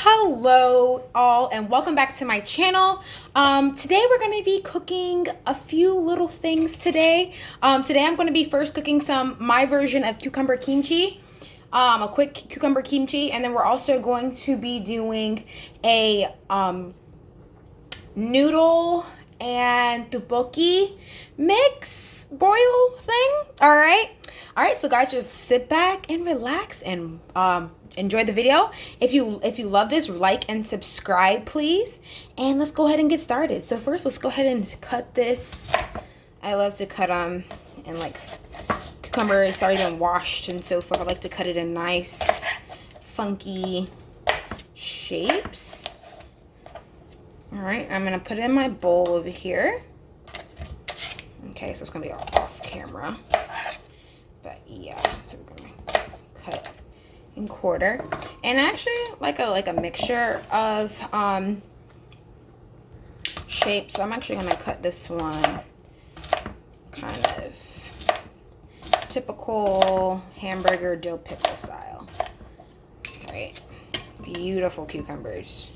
Hello all and welcome back to my channel. Today we're going to be cooking a few little things today. Today I'm going to be first cooking my version of cucumber kimchi, a quick cucumber kimchi, and then we're also going to be doing a noodle and topokki mix boil thing. All right, so guys, just sit back and relax and enjoy the video. If you love this, like and subscribe please, and let's go ahead and get started. So first, let's go ahead and cut this. I love to cut in like cucumber. It's already been washed and so forth. I like to cut it in nice funky shapes. All right, I'm gonna put it in my bowl over here. Okay, so it's gonna be off camera, but yeah, so we're gonna cut in quarter, and actually like a mixture of shapes. So I'm actually gonna cut this one kind of typical hamburger dill pickle style. All right, beautiful cucumbers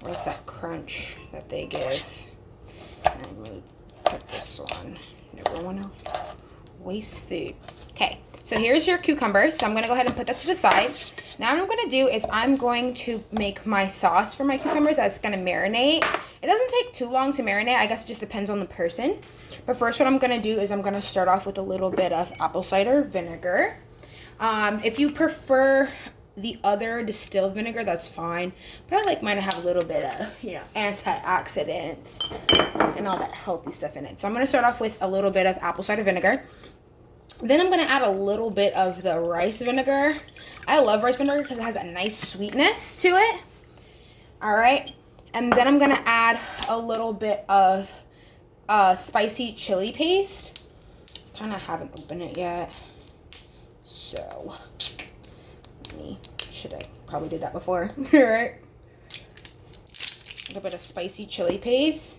with that crunch that they give. And I'm gonna cut this one. Never want to waste food. Okay, so here's your cucumbers. So I'm gonna go ahead and put that to the side. Now what I'm gonna do is I'm going to make my sauce for my cucumbers that's gonna marinate. It doesn't take too long to marinate. I guess it just depends on the person. But first, what I'm gonna do is I'm gonna start off with a little bit of apple cider vinegar. If you prefer the other distilled vinegar, that's fine, but I like mine to have a little bit of, antioxidants and all that healthy stuff in it. So I'm going to start off with a little bit of apple cider vinegar. Then I'm going to add a little bit of the rice vinegar. I love rice vinegar because it has a nice sweetness to it. All right, and then I'm going to add a little bit of spicy chili paste. Kind of haven't opened it yet, so should I probably did that before. All right, a little bit of spicy chili paste.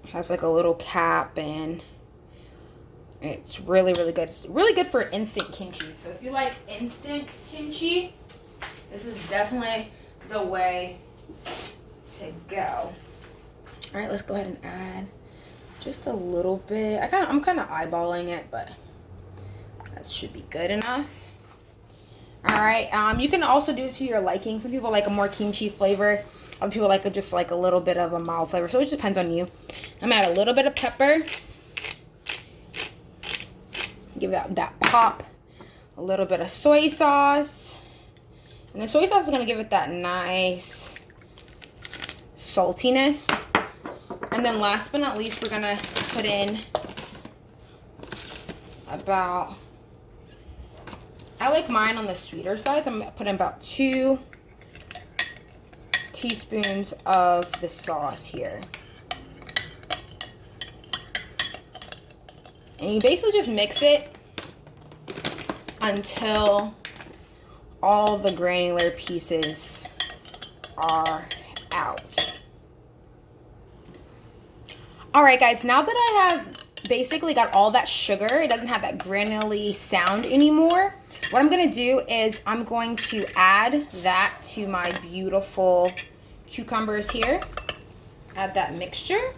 It has like a little cap, and it's really good. It's really good for instant kimchi. So if you like instant kimchi, this is definitely the way to go. All right, let's go ahead and add just a little bit. I'm kind of eyeballing it, but that should be good enough. All right, you can also do it to your liking. Some people like a more kimchi flavor. Other people like just like a little bit of a mild flavor. So it just depends on you. I'm gonna add a little bit of pepper. Give that pop. A little bit of soy sauce. And the soy sauce is gonna give it that nice saltiness. And then last but not least, we're gonna put in about, I like mine on the sweeter side, so I'm going to put in about 2 teaspoons of the sauce here. And you basically just mix it until all the granular pieces are out. Alright guys, now that I have basically got all that sugar, it doesn't have that granularly sound anymore. What I'm going to do is I'm going to add that to my beautiful cucumbers here. Add that mixture.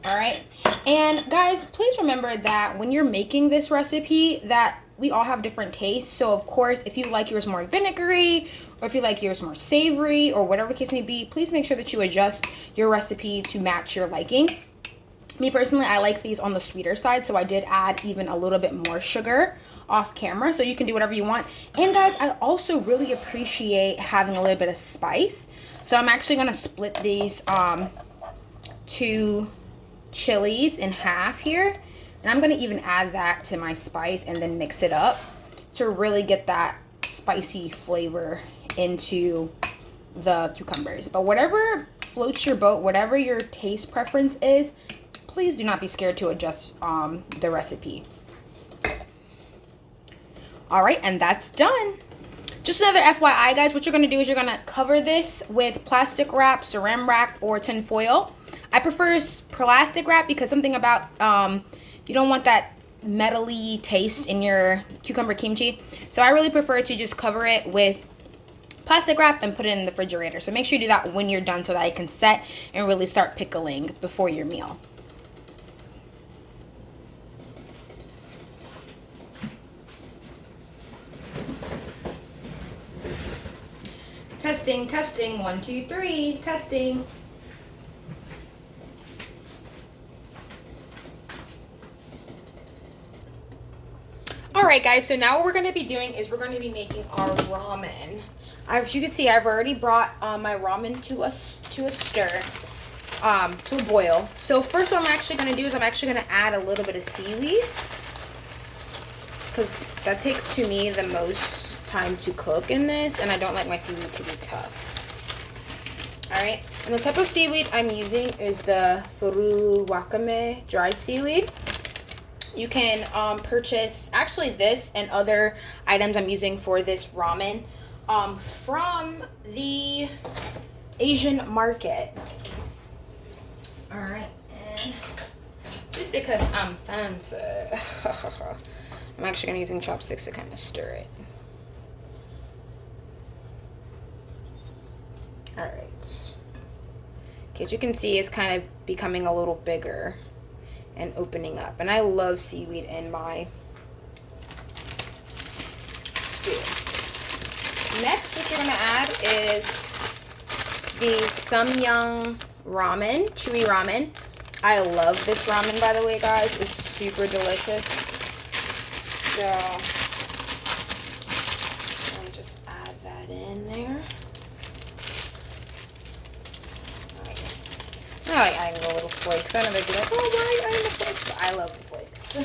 All right. And guys, please remember that when you're making this recipe, that we all have different tastes. So of course, if you like yours more vinegary, or if you like yours more savory, or whatever the case may be, please make sure that you adjust your recipe to match your liking. Me personally, I like these on the sweeter side, so I did add even a little bit more sugar off camera, so you can do whatever you want. And guys, I also really appreciate having a little bit of spice, so I'm actually going to split these 2 chilies in half here, and I'm going to even add that to my spice and then mix it up to really get that spicy flavor into the cucumbers. But whatever floats your boat, whatever your taste preference is, please do not be scared to adjust the recipe. All right, and that's done. Just another FYI, guys, what you're going to do is you're going to cover this with plastic wrap, saran wrap, or tin foil. I prefer plastic wrap because something about, you don't want that metally taste in your cucumber kimchi. So I really prefer to just cover it with plastic wrap and put it in the refrigerator. So make sure you do that when you're done so that it can set and really start pickling before your meal. Testing, testing, 1, 2, 3, testing. Alright guys, so now what we're going to be doing is we're going to be making our ramen. As you can see, I've already brought my ramen to a stir, to a boil. So first what I'm actually going to do is I'm actually going to add a little bit of seaweed, because that takes, to me, the most time to cook in this, and I don't like my seaweed to be tough. Alright, and the type of seaweed I'm using is the furu wakame dried seaweed. You can purchase actually this and other items I'm using for this ramen from the Asian market. Alright, and just because I'm fancy, I'm actually going to be using chopsticks to kind of stir it. Alright. Okay, as you can see, it's kind of becoming a little bigger and opening up. And I love seaweed in my stew. Next, what you're going to add is the samyang ramen, chewy ramen. I love this ramen, by the way, guys. It's super delicious. So, let me just add that in there. I like adding the little flakes. I know they'd be like, oh, why are you adding the flakes? But I love the flakes.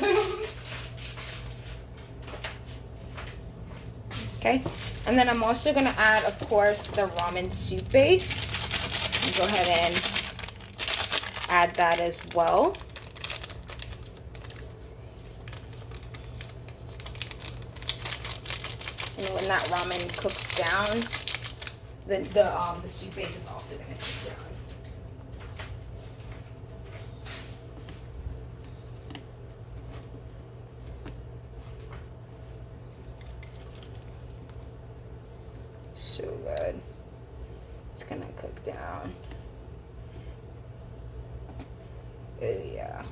Okay. And then I'm also going to add, of course, the ramen soup base. And go ahead and add that as well. And when that ramen cooks down, the soup base is also going to cook down. So good. It's gonna cook down. Oh yeah.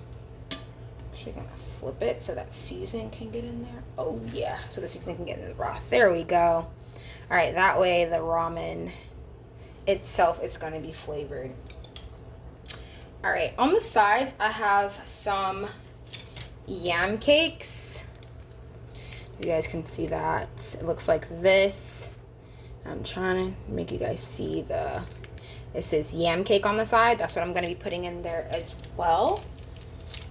Actually gonna flip it so that seasoning can get in there. Oh yeah. So the seasoning can get in the broth. There we go. Alright, that way the ramen itself is gonna be flavored. Alright, on the sides I have some yam cakes. You guys can see that. It looks like this. I'm trying to make you guys see it says yam cake on the side. That's what I'm going to be putting in there as well.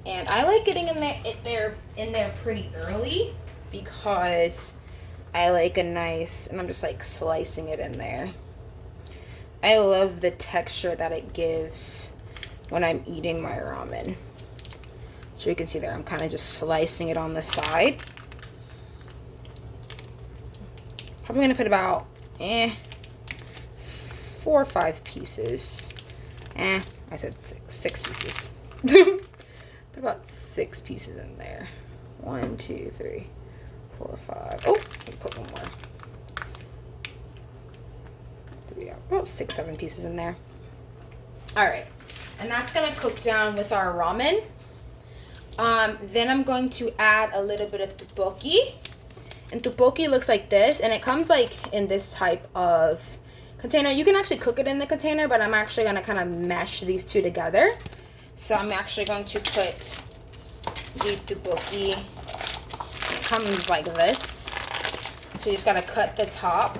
And I like getting in there pretty early because I like a nice, and I'm just like slicing it in there. I love the texture that it gives when I'm eating my ramen. So you can see there, I'm kind of just slicing it on the side. Probably going to put about 4 or 5 pieces. I said six pieces. Put about 6 pieces in there. 1, 2, 3, 4, 5. Oh, let me put one more. 3, about 6, 7 pieces in there. Alright, and that's gonna cook down with our ramen. Then I'm going to add a little bit of topokki. And topokki looks like this, and it comes like in this type of container. You can actually cook it in the container, but I'm actually going to kind of mesh these two together. So I'm actually going to put the topokki. It comes like this. So you just got to cut the top.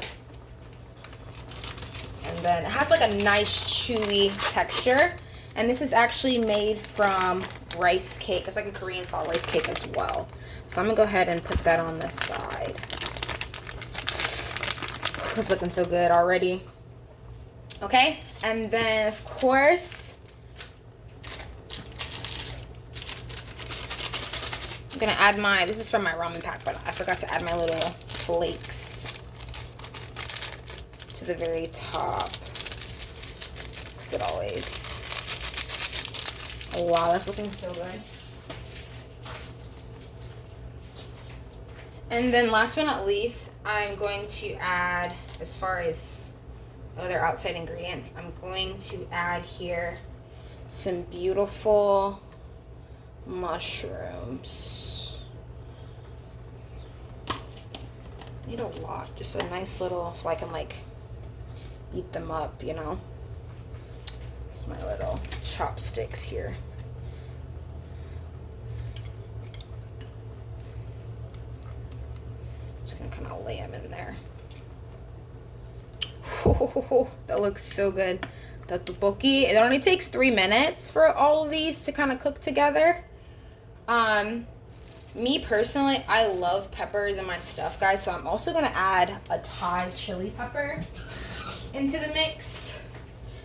And then it has like a nice chewy texture. And this is actually made from rice cake. It's like a Korean style rice cake as well. So I'm going to go ahead and put that on the side. It's looking so good already. Okay, and then of course, I'm going to add this is from my ramen pack, but I forgot to add my little flakes to the very top. Because it always, oh wow, that's looking so good. And then last but not least, I'm going to add, as far as other outside ingredients, I'm going to add here some beautiful mushrooms. Need a lot, just a nice little, so I can like eat them up, you know. It's my little chopsticks here. Just gonna kind of lay them in there. Oh, that looks so good. The tteokbokki, it only takes 3 minutes for all of these to kind of cook together. Me personally, I love peppers in my stuff, guys, so I'm also gonna add a Thai chili pepper into the mix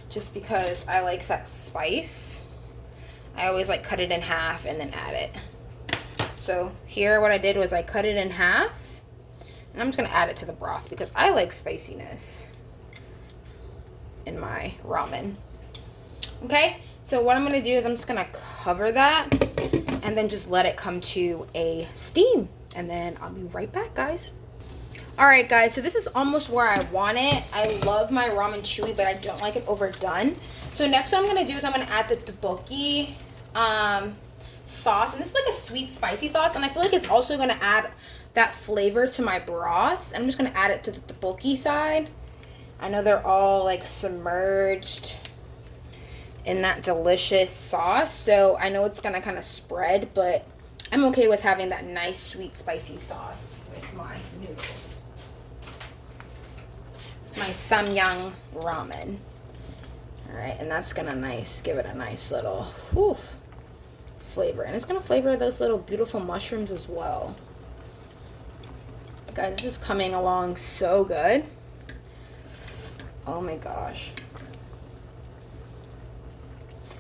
just because I like that spice. I always like cut it in half and then add it. So here what I did was I cut it in half and I'm just gonna add it to the broth because I like spiciness in my ramen. Okay, so what I'm gonna do is I'm just gonna cover that and then just let it come to a steam, and then I'll be right back, guys. All right, guys, so this is almost where I want it. I love my ramen chewy, but I don't like it overdone. So next what I'm gonna do is I'm gonna add the tteokbokki sauce, and this is like a sweet spicy sauce, and I feel like it's also gonna add that flavor to my broth. I'm just gonna add it to the tteokbokki side. I know they're all like submerged in that delicious sauce, so I know it's gonna kind of spread, but I'm okay with having that nice sweet spicy sauce with my noodles. My samyang ramen. All right, and that's gonna give it a nice little flavor, and it's gonna flavor those little beautiful mushrooms as well. Guys, this is coming along so good. Oh my gosh.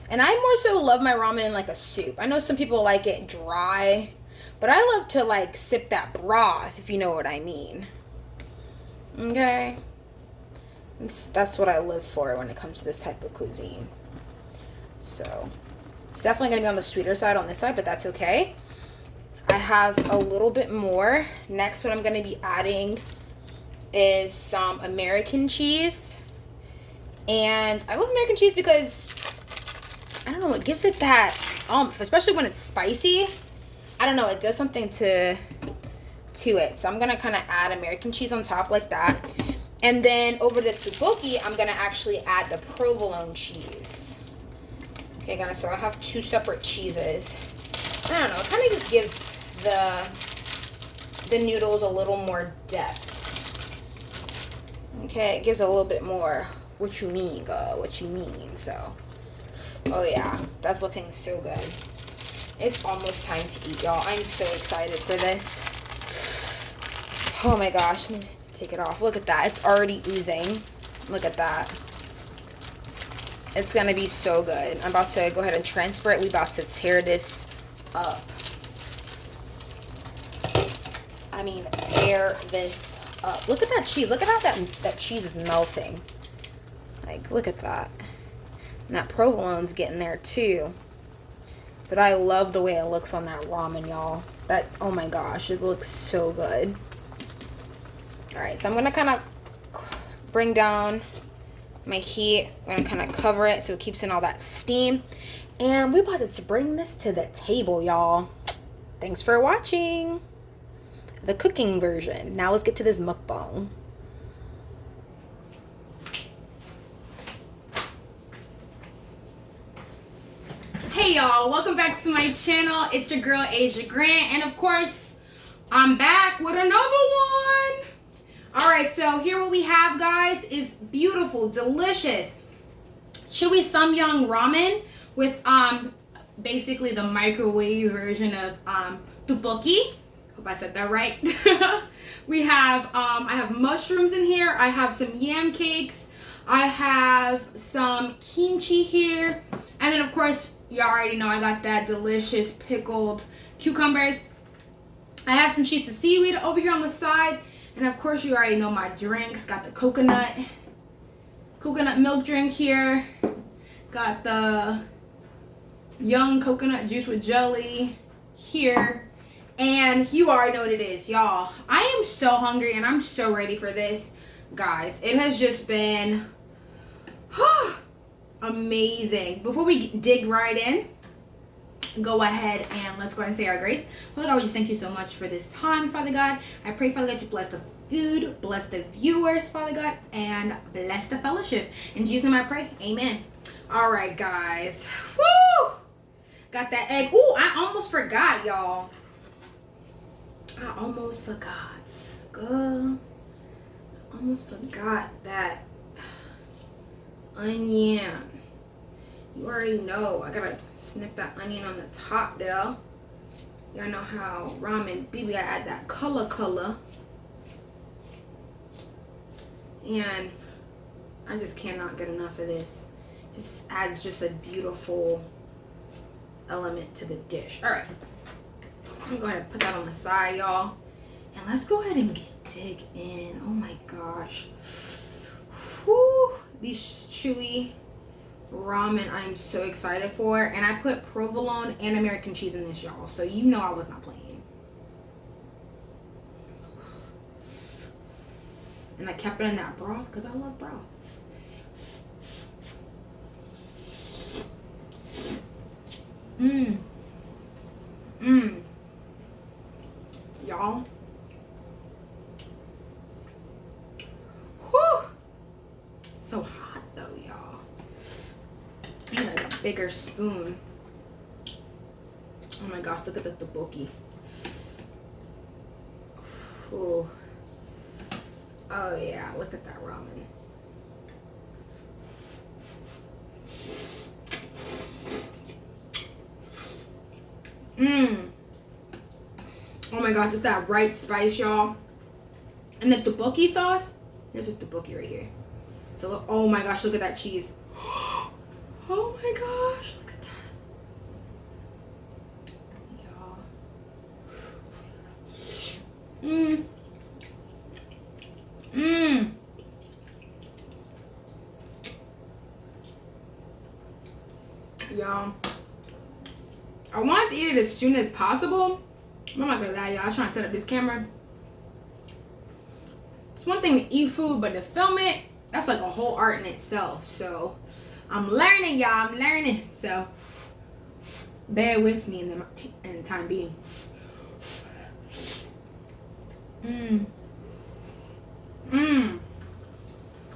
And I more so love my ramen in like a soup. I know some people like it dry, but I love to like sip that broth, if you know what I mean. Okay? That's what I live for when it comes to this type of cuisine. So, it's definitely going to be on the sweeter side on this side, but that's okay. I have a little bit more. Next, what I'm going to be adding is some American cheese. And I love American cheese because, I don't know, it gives it that, especially when it's spicy. I don't know, it does something to it. So I'm going to kind of add American cheese on top like that. And then over the tteokbokki, I'm going to actually add the provolone cheese. Okay, guys, so I have 2 separate cheeses. I don't know, it kind of just gives the noodles a little more depth. Okay, it gives a little bit more what you mean, so. Oh yeah, that's looking so good. It's almost time to eat, y'all. I'm so excited for this. Oh my gosh, let me take it off. Look at that, it's already oozing. Look at that. It's gonna be so good. I'm about to go ahead and transfer it. We're about to tear this up. I mean, tear this up. Look at that cheese. Look at how that cheese is melting. Like, look at that. And that provolone's getting there too. But I love the way it looks on that ramen, y'all. Oh my gosh, it looks so good. Alright, so I'm gonna kind of bring down my heat. I'm gonna kind of cover it so it keeps in all that steam. And we're about to bring this to the table, y'all. Thanks for watching the cooking version. Now let's get to this mukbang. Hey y'all, welcome back to my channel. It's your girl Asia Grant, and of course I'm back with another one. Alright, so here what we have, guys, is beautiful, delicious chewy samyang ramen with basically the microwave version of tteokbokki. Hope I said that right. We have I have mushrooms in here, I have some yam cakes, I have some kimchi here, and then of course you already know I got that delicious pickled cucumbers. I have some sheets of seaweed over here on the side, and of course you already know my drinks. Got the coconut milk drink here, got the young coconut juice with jelly here, And you already know what it is, y'all. I am so hungry and I'm so ready for this. Guys, it has just been amazing. Before we dig right in, go ahead and let's go ahead and say our grace. Father God, we just thank you so much for this time, Father God. I pray, Father God, you bless the food, bless the viewers, Father God, and bless the fellowship. In Jesus' name I pray, amen. All right, guys. Woo! Got that egg. Ooh, I almost forgot, y'all. I almost forgot. Girl. Almost forgot that onion. You already know. I gotta snip that onion on the top there. Y'all know how ramen baby, I add that color. And I just cannot get enough of this. Just adds just a beautiful element to the dish. All right. I'm gonna go ahead and put that on the side, y'all. And let's go ahead and dig in. Oh my gosh. Whew. These chewy ramen I am so excited for. And I put provolone and American cheese in this, y'all. So you know I was not playing. And I kept it in that broth because I love broth. Y'all. Whew. So hot though, y'all. I need like a bigger spoon. Oh my gosh, look at the topokki. Ooh. Oh yeah, look at that ramen. Oh my gosh, it's that right spice, y'all. And the topokki sauce. There's just topokki right here. So look, oh my gosh, look at that cheese. Oh my gosh, look at that. Y'all. Y'all. I wanted to eat it as soon as possible. I'm not gonna lie, y'all. I was trying to set up this camera. It's one thing to eat food, but to film it, that's like a whole art in itself. So I'm learning, y'all. I'm learning. So bear with me in the time being.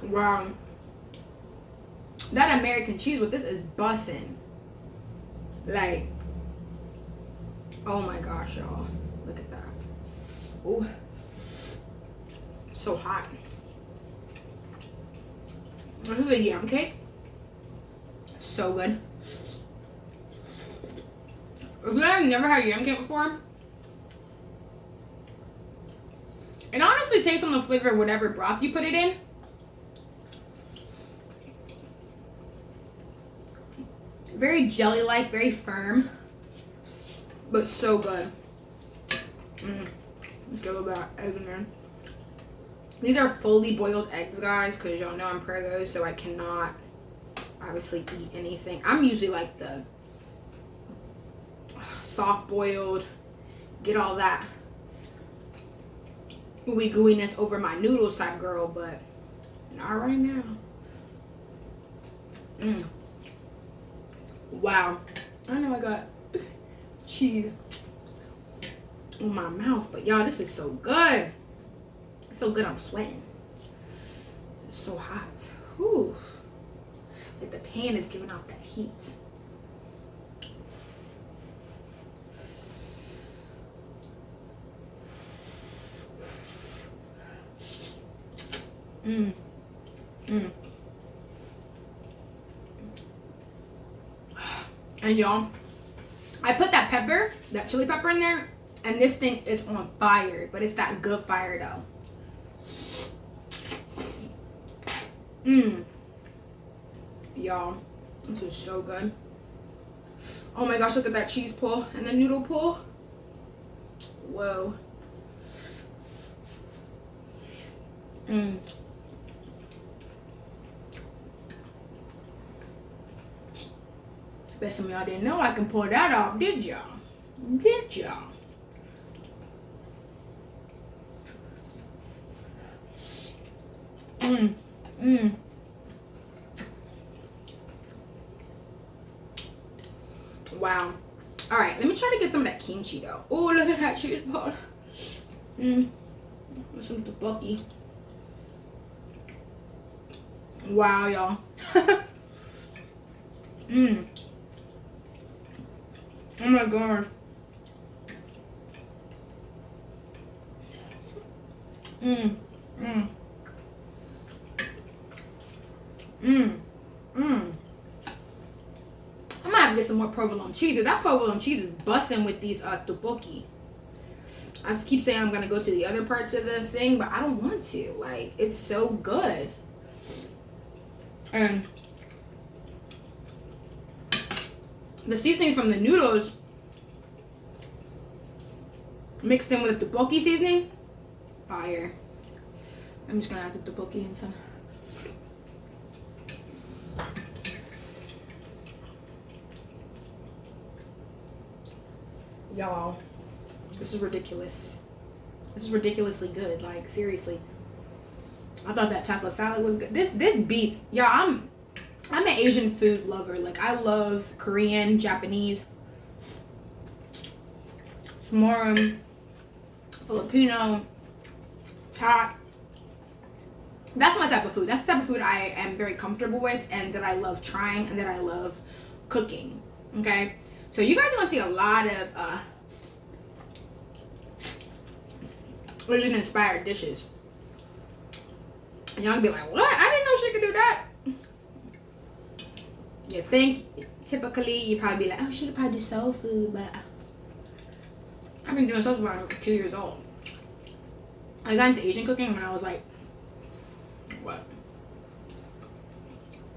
Wow. That American cheese with this is bussin'. Like, oh my gosh, y'all. Look at that. Ooh. So hot. This is a yam cake. So good. If you have never had yam cake before, it honestly tastes on the flavor of whatever broth you put it in. Very jelly-like, very firm, but so good. Let's go about eggs in there. These are fully boiled eggs, guys, because y'all know I'm preggo, so I cannot obviously eat anything. I'm usually like the soft boiled, get all that ooey gooiness over my noodles type girl, but not right now. Wow. I know I got cheese in my mouth, but y'all, this is so good. It's so good I'm sweating. It's so hot. Whew. Like the pan is giving off that heat. And y'all, I put that pepper, that chili pepper in there, and this thing is on fire, but it's that good fire though. Y'all, this is so good. Oh my gosh, look at that cheese pull and the noodle pull. Whoa. Bet some of y'all didn't know I can pull that off, did y'all? Did y'all? Mmm. Mmm. Wow. All right, let me try to get some of that kimchi though. Oh, look at that cheese ball. Mmm. Some topokki. Wow, y'all. Mmm. Oh my gosh. Mmm. Mmm. Mmm. Mmm. I'm gonna have to get some more provolone cheese. That provolone cheese is busting with these tteokbokki. I keep saying I'm gonna go to the other parts of the thing, but I don't want to. Like, it's so good. And the seasoning from the noodles mixed in with the tteokbokki seasoning, fire. I'm just gonna add the tteokbokki and some. Y'all, this is ridiculous. This is ridiculously good. Like, seriously. I thought that taco salad was good. This beats. Y'all, I'm an Asian food lover. Like, I love Korean, Japanese, more Filipino, Thai. That's my type of food. That's the type of food I am very comfortable with and that I love trying and that I love cooking. Okay? So you guys are gonna see a lot of Asian inspired dishes. And y'all gonna be like, what? I didn't know she could do that. You think typically you probably be like, oh, she could probably do soul food, but I've been doing soul food when I was 2 years old. I got into Asian cooking when I was like, what?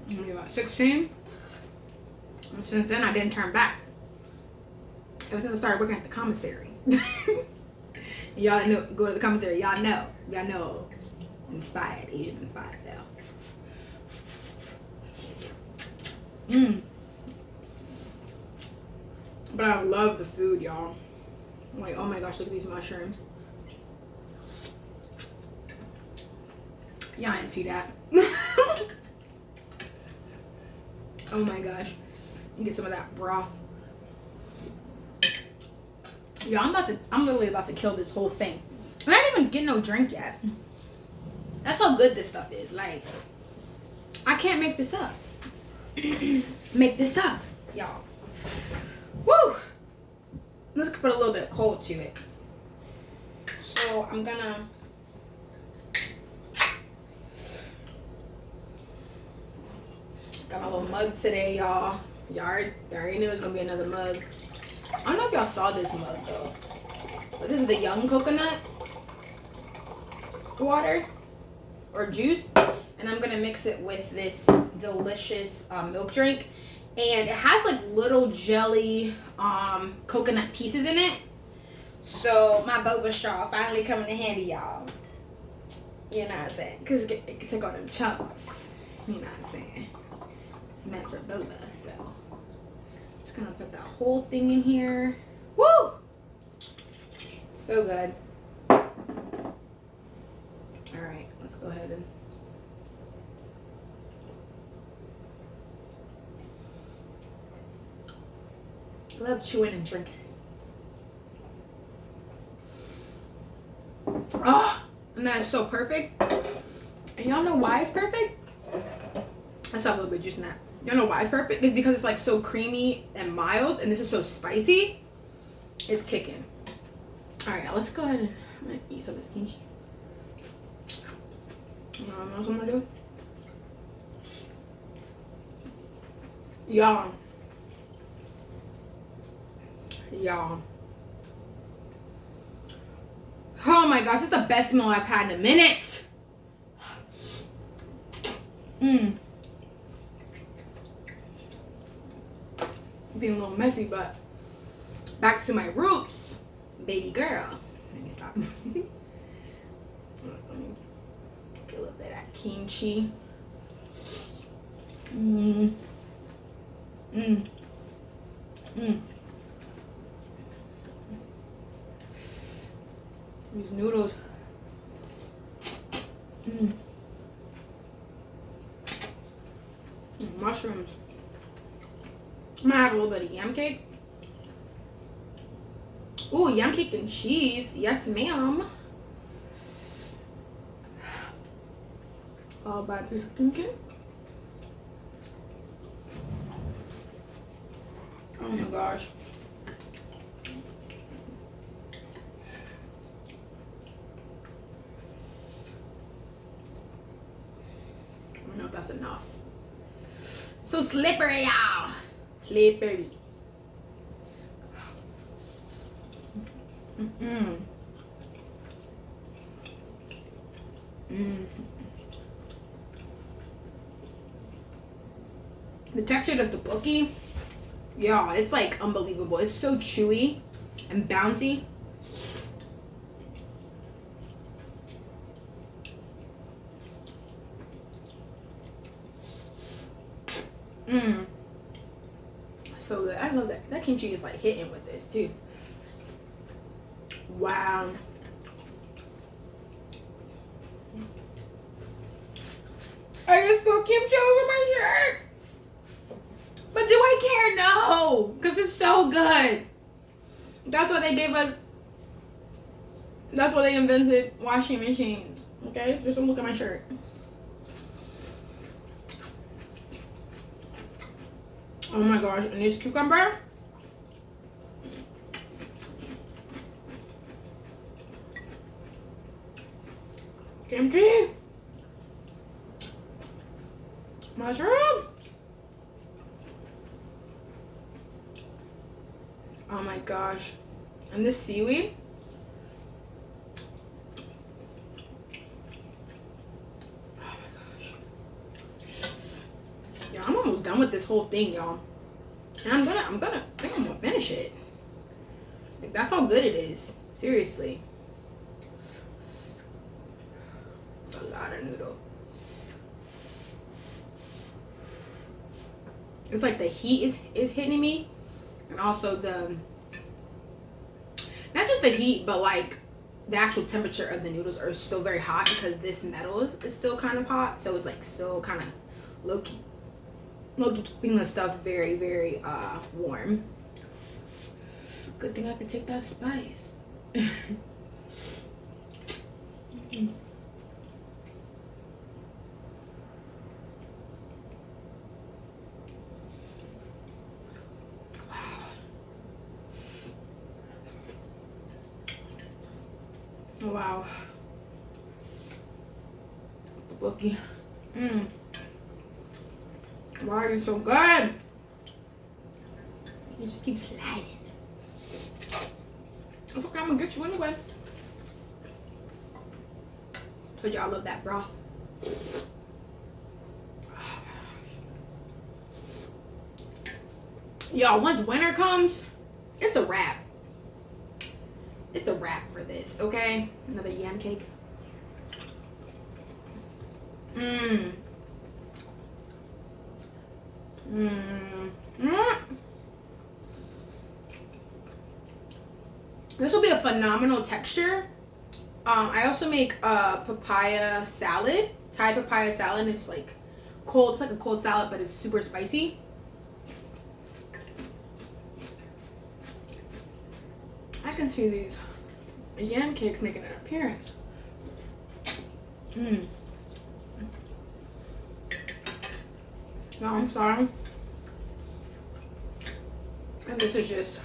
Maybe about 16. And since then I didn't turn back. Ever since I started working at the commissary. Y'all know, go to the commissary, y'all know inspired, Asian inspired though. Mmm. But I love the food, y'all. Like, oh my gosh, look at these mushrooms. Y'all didn't see that. Oh my gosh. Get some of that broth. Yo, I'm literally about to kill this whole thing. And I didn't even get no drink yet. That's how good this stuff is. Like, I can't make this up. Make this up, y'all. Woo! Let's put a little bit of cold to it. So I'm gonna got my little mug today, y'all. Y'all already knew it was gonna be another mug. I don't know if y'all saw this mug though, but this is the young coconut water or juice, and I'm gonna mix it with this delicious milk drink, and it has like little jelly coconut pieces in it. So my boba straw finally coming in handy, y'all. You know what I'm saying? Cause it took all them chunks. You know what I'm saying? It's meant for boba, so. Gonna put that whole thing in here. Woo! So good. Alright, let's go ahead and I love chewing and drinking. Oh, and that is so perfect. And y'all know why it's perfect? Let's have a little bit of juice in that. You know why it's perfect? It's because it's like so creamy and mild, and this is so spicy. It's kicking. All right, let's go ahead and I'm gonna eat some of this kimchi. You know what else I'm gonna do? Y'all. Oh my gosh, it's the best meal I've had in a minute. Being a little messy, but back to my roots, baby girl. Let me stop. Let me get a little bit of that kimchi. These noodles. mushrooms. I'm gonna have a little bit of yam cake. Ooh, yam cake and cheese. Yes, ma'am. I'll buy a piece of kimchi. Oh my gosh. I don't know if that's enough. So slippery, y'all. Slippery. Mm-mm. Mm. The texture of the tteokbokki, yeah, it's like unbelievable. It's so chewy and bouncy. Mmm. So good. I love that. That kimchi is like hitting with this too. Wow. I just put kimchi over my shirt. But do I care? No. Because it's so good. That's what they gave us. That's why they invented washing machines. Okay? Just don't look at my shirt. Oh my gosh. And this cucumber. Kimchi. Mushroom. Oh my gosh. And this seaweed. Oh my gosh. Yeah, I'm almost done with this whole thing, y'all. And I think I'm gonna finish it. Like, that's how good it is. Seriously. It's a lot of noodle. It's like the heat is hitting me. And also the, not just the heat, but like the actual temperature of the noodles are still very hot because this metal is still kind of hot. So it's like still kind of low-key keeping the stuff very, very warm. Good thing I could take that spice. Wow. Tteokbokki. Why are you so good? You just keep sliding. It's okay, I'm gonna get you anyway. Told you I love that broth. Y'all, once winter comes, it's a wrap. It's a wrap for this, okay? Another yam cake. Mmm. Mmm. This will be a phenomenal texture. I also make a papaya salad, Thai papaya salad. It's like cold. It's like a cold salad, but it's super spicy. I can see these yam cakes making an appearance. No, I'm sorry. And this is just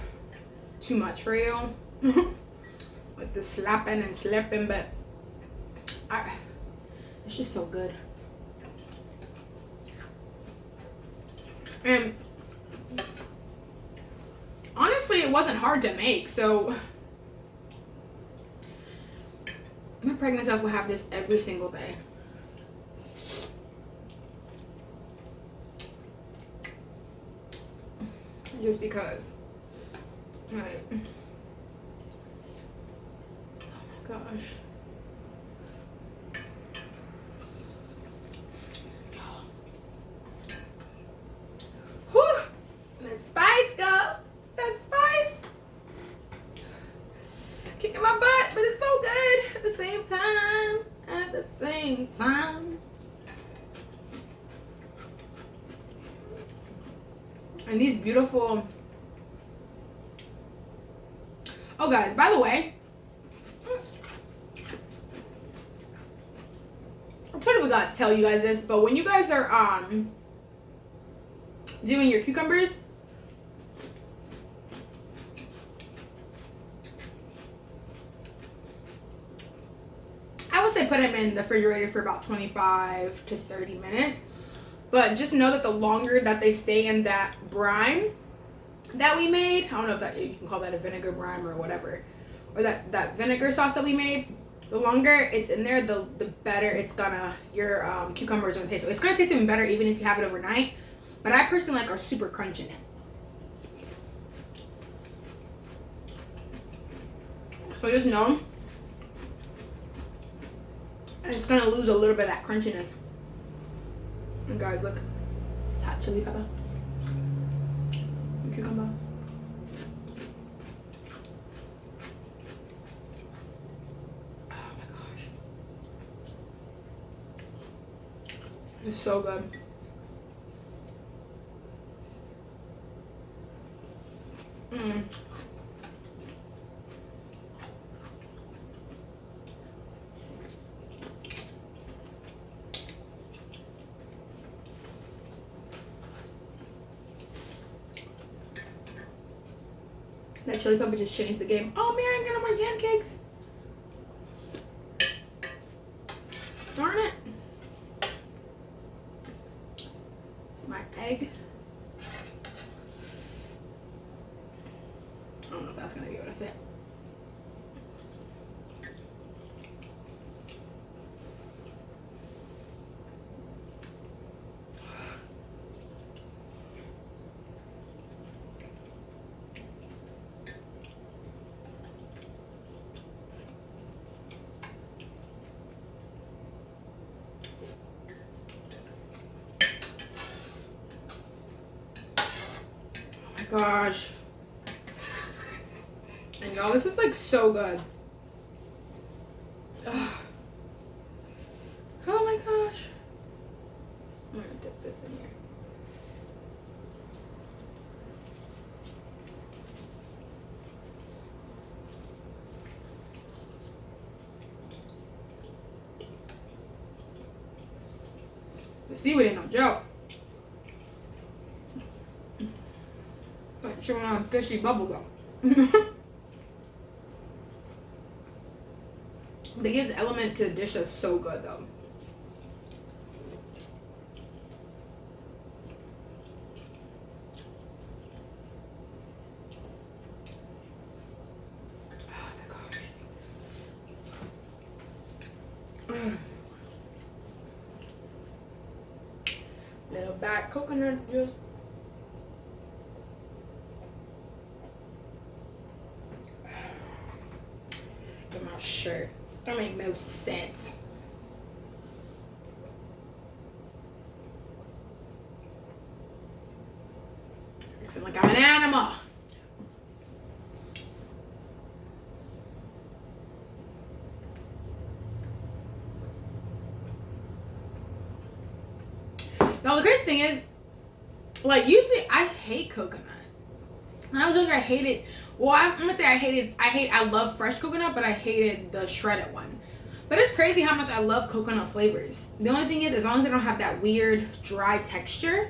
too much for you. With the slapping and slipping, but it's just so good. And honestly, it wasn't hard to make, so my pregnant self will have this every single day. Just because. Right. Oh my gosh. Whew. That spice, girl. That spice. Kicking my butt, but it's so good at the same time. At the same time. And these beautiful... Oh, guys, by the way, I totally forgot to tell you guys this, but when you guys are doing your cucumbers, I would say put them in the refrigerator for about 25 to 30 minutes. But just know that the longer that they stay in that brine that we made, I don't know if that you can call that a vinegar brine or whatever, or that vinegar sauce that we made, the longer it's in there, the better it's gonna, your cucumbers gonna taste. So it's gonna taste even better even if you have it overnight. But I personally like our super crunch in it. So just know, it's gonna lose a little bit of that crunchiness. And guys, look, hot chili pepper, cucumber. Oh my gosh, it's so good. That chili pepper just changed the game. Oh man, I got all my pancakes. Darn it. It's my egg. I don't know if that's gonna be able to fit. Gosh. And y'all, this is like so good. Ugh. Oh my gosh. I'm gonna dip this in here. The seaweed ain't no joke. Chewing on fishy bubble gum. That gives element to the dish that's so good though. Oh my gosh. Little back coconut juice. Shirt. That make no sense. Looks like I'm an animal. Now the crazy thing is, like usually I hate coconut. When I was younger, I hated. Well, I'm gonna say I love fresh coconut, but I hated the shredded one. But it's crazy how much I love coconut flavors. The only thing is, as long as I don't have that weird dry texture,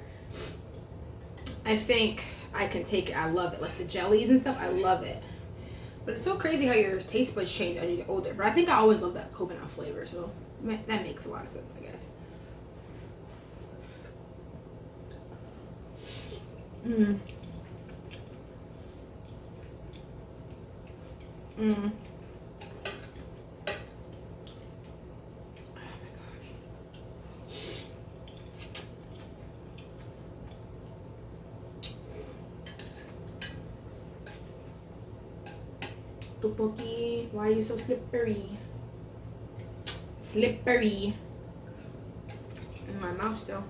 I think I can take it. I love it. Like the jellies and stuff, I love it. But it's so crazy how your taste buds change as you get older. But I think I always love that coconut flavor, so that makes a lot of sense, I guess. Mm. Mm. Topokki, why are you so slippery? Slippery. In my mouth still.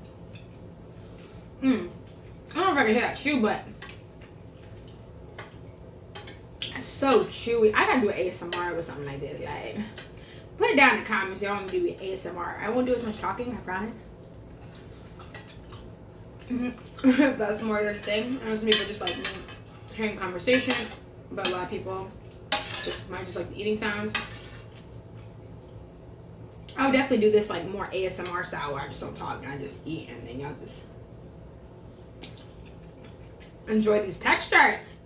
I don't know if I can hear that chew, but it's so chewy. I gotta do an ASMR with something like this. Like, put it down in the comments if y'all want to do ASMR. I won't do as much talking, I promise. If that's more your thing. I know some people just like hearing conversation, but a lot of people might just like the eating sounds. I would definitely do this like more ASMR style where I just don't talk and I just eat, and then y'all just enjoy these textures.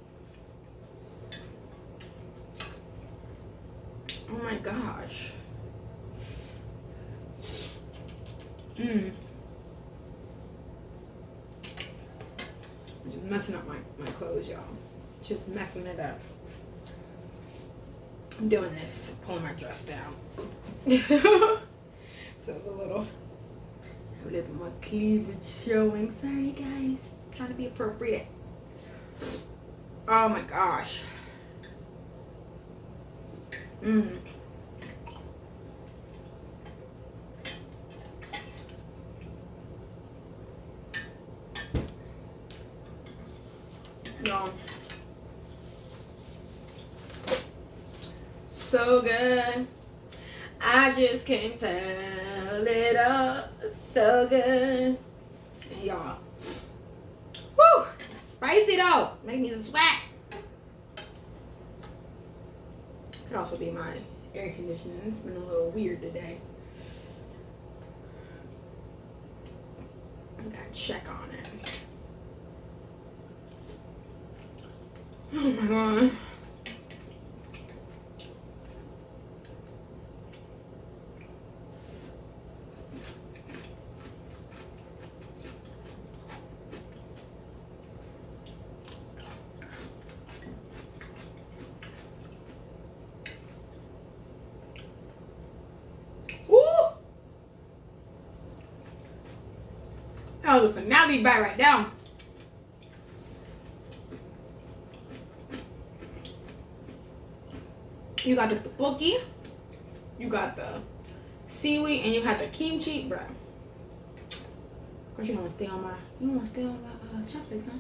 Oh my gosh. I'm just messing up my clothes, y'all. Just messing it up. I'm doing this, pulling my dress down. So the little bit of my cleavage showing. Sorry guys. I'm trying to be appropriate. Oh my gosh. No. So good. I just can't tell it all. So good. And y'all. Woo! Spicy though. Make me sweat. Could also be my air conditioning. It's been a little weird today. I gotta check on it. Oh my god. That was a finale bite right now. You got the topokki, you got the seaweed, and you had the kimchi, bruh. Of course, you don't want to stay on my chopsticks, huh?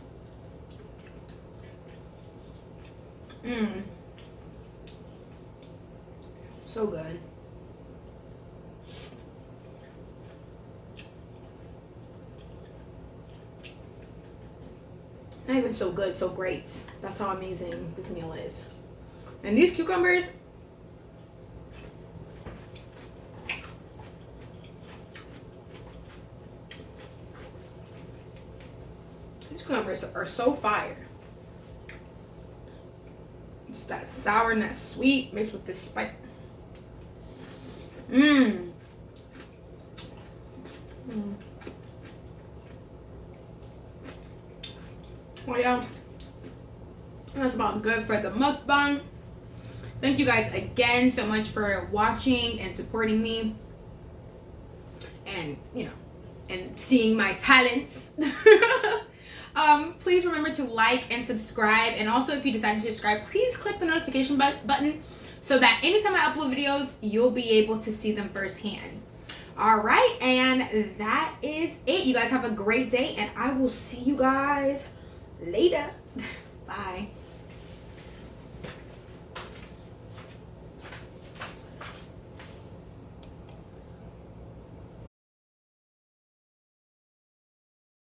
So good. Not even so good, so great. That's how amazing this meal is. And these cucumbers, are so fire. Just that sour and that sweet mixed with this spice. Well, y'all, that's about good for the mukbang. Thank you guys again so much for watching and supporting me, and and seeing my talents. Please remember to like and subscribe, and also if you decide to subscribe, please click the notification button so that anytime I upload videos, you'll be able to see them firsthand. All right, and that is it. You guys have a great day, and I will see you guys later. Bye.